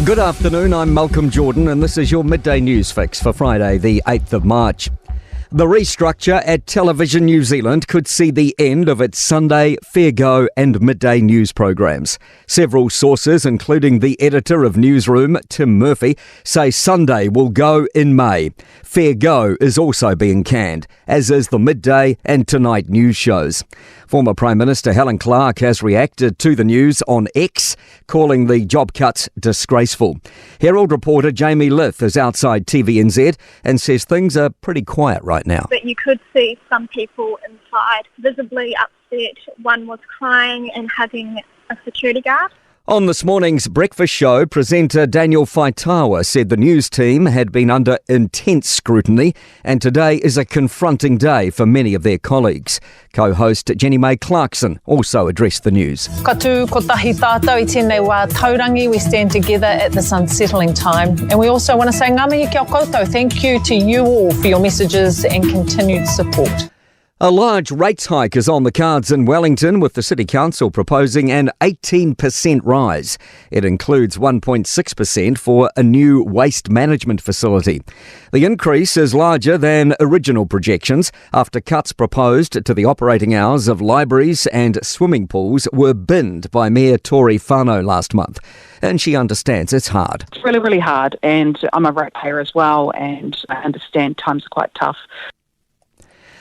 Good afternoon, I'm Malcolm Jordan and this is your Midday News Fix for Friday the 8th of March. The restructure at Television New Zealand could see the end of its Sunday, Fair Go and Midday news programs. Several sources, including the editor of Newsroom, Tim Murphy, say Sunday will go in May. Fair Go is also being canned, as is the Midday and Tonight news shows. Former Prime Minister Helen Clark has reacted to the news on X, calling the job cuts disgraceful. Herald reporter Jamie Lith is outside TVNZ and says things are pretty quiet right now. But you could see some people inside visibly upset. One was crying and hugging a security guard. On this morning's breakfast show, presenter Daniel Faitawa said the news team had been under intense scrutiny and today is a confronting day for many of their colleagues. Co-host Jenny May Clarkson also addressed the news. Katu kotahi tātou I tēnei wā taurangi, we stand together at this unsettling time. And we also want to say ngā mihi kia koutou. Thank you to you all for your messages and continued support. A large rates hike is on the cards in Wellington, with the City Council proposing an 18% rise. It includes 1.6% for a new waste management facility. The increase is larger than original projections after cuts proposed to the operating hours of libraries and swimming pools were binned by Mayor Tori Whānau last month. And she understands it's hard. It's really, really hard, and I'm a ratepayer as well, and I understand times are quite tough.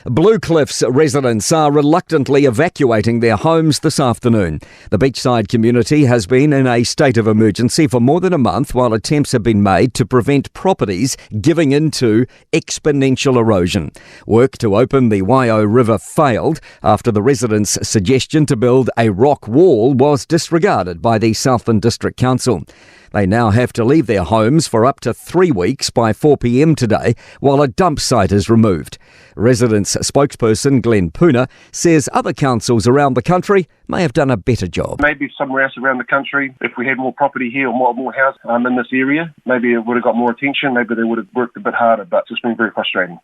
Blue Cliffs residents are reluctantly evacuating their homes this afternoon. The beachside community has been in a state of emergency for more than a month while attempts have been made to prevent properties giving into exponential erosion. Work to open the Waio River failed after the residents' suggestion to build a rock wall was disregarded by the Southland District Council. They now have to leave their homes for up to 3 weeks by 4 p.m. today while a dump site is removed. Residents' spokesperson Glenn Puna says other councils around the country may have done a better job. Maybe somewhere else around the country, if we had more property here or more houses in this area, maybe it would have got more attention, maybe they would have worked a bit harder, but it's just been very frustrating.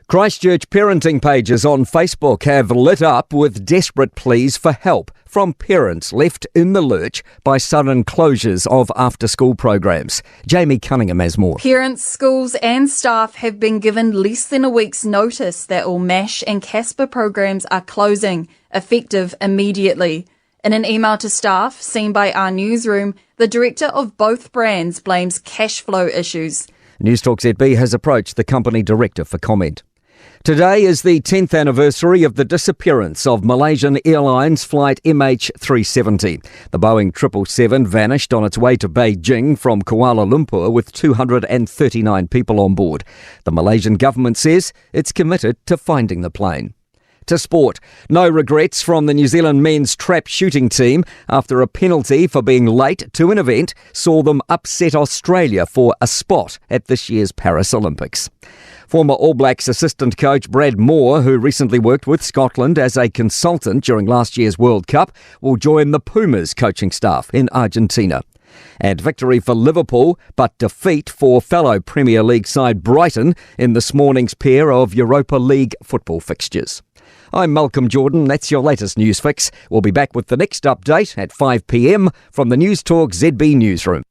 Christchurch parenting pages on Facebook have lit up with desperate pleas for help from parents left in the lurch by sudden closures of after-school programs. Jamie Cunningham has more. Parents, schools and staff have been given less than a week's notice that all MASH and Casper programs are closing, effective immediately. In an email to staff seen by our newsroom, the director of both brands blames cash flow issues. Newstalk ZB has approached the company director for comment. Today is the 10th anniversary of the disappearance of Malaysian Airlines flight MH370. The Boeing 777 vanished on its way to Beijing from Kuala Lumpur with 239 people on board. The Malaysian government says it's committed to finding the plane. To sport, no regrets from the New Zealand men's trap shooting team after a penalty for being late to an event saw them upset Australia for a spot at this year's Paris Olympics. Former All Blacks assistant coach Brad Moore, who recently worked with Scotland as a consultant during last year's World Cup, will join the Pumas coaching staff in Argentina. And victory for Liverpool, but defeat for fellow Premier League side Brighton in this morning's pair of Europa League football fixtures. I'm Malcolm Jordan, that's your latest news fix. We'll be back with the next update at 5 p.m. from the Newstalk ZB newsroom.